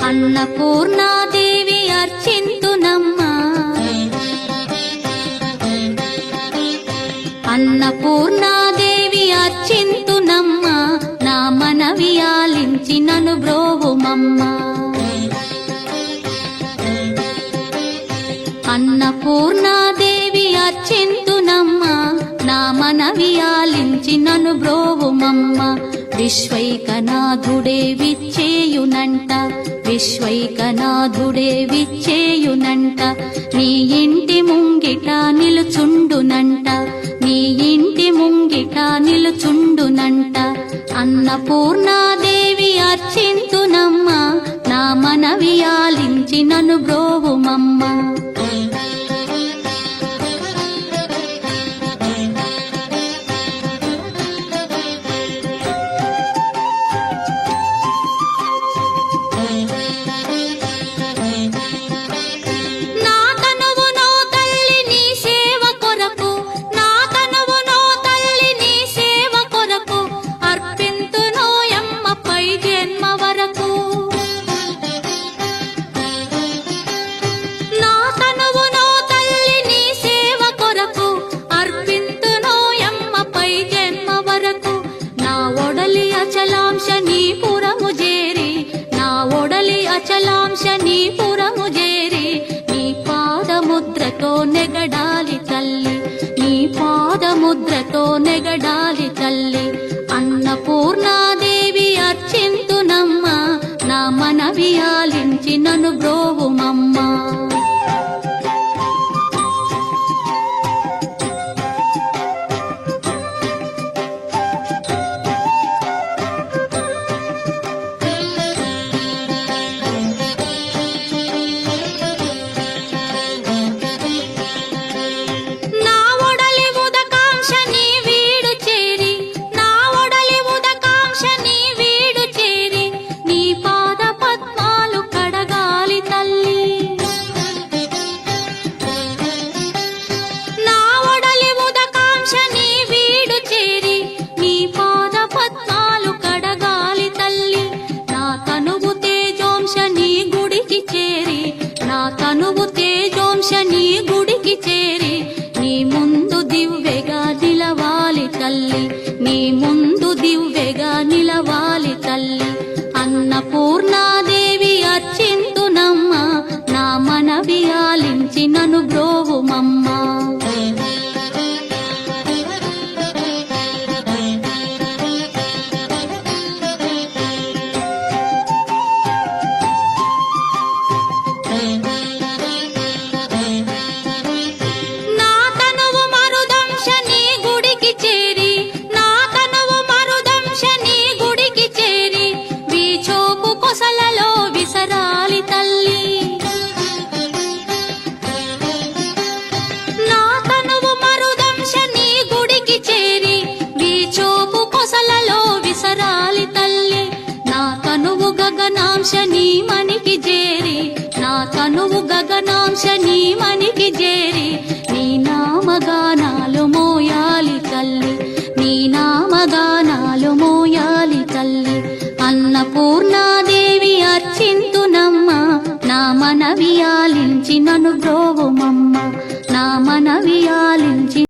అన్నపూర్ణాదేవి అర్చింతునమ్మా, అన్నపూర్ణాదేవి అర్చింతునమ్మా, నా మనవి ఆలించి నన్ను బ్రోవుమమ్మా. అన్నపూర్ణాదేవి అర్చింతునమ్మా, నా మనవి ఆలించి నన్ను బ్రోవుమమ్మా. విశ్వైకనాథుడే విచ్చేయునంట, విశ్వైకనాథుడే విచ్చేయునంట, నీ ఇంటి ముంగిట నిలుచుండునంట, నీ ఇంటి ముంగిట నిలుచుండునంట. అన్నపూర్ణాదేవి అర్చింతునమ్మా, నా మనవి ఆలించి నన్ను బ్రోవుమమ్మా. అచలాంశ నీ పురము చేరి, నీ పాదముద్రతో నెగడాలి తల్లి, నీ పాదముద్రతో నెగడాలి తల్లి. అన్నపూర్ణాదేవి అర్చింతునమ్మా, నా మనవి ఆలించి నన్ను బ్రోవుమమ్మా. తనువు తేజోంశ నీ గుడికి చేరి, నీ ముందు దివ్వెగా నిలవాలి తల్లి, నీ ముందు దివ్వెగా నిలవాలి తల్లి. అన్నపూర్ణాదేవి అర్చింతునమ్మా, నా మనవి ఆలించి నన్ను బ్రోవుమమ్మా. గగనాంశ నీ మనికి చేరి, నా తనువు గగనాంశ నీ మనికి చేరి, నీ నామగానాలు మోయాలి తల్లి, నీ నామగానాలు మోయాలి తల్లి. అన్నపూర్ణాదేవి అర్చింతునమ్మా, నా మనవి ఆలించి నన్ను బ్రోవుమమ్మా, నా మనవి ఆలించి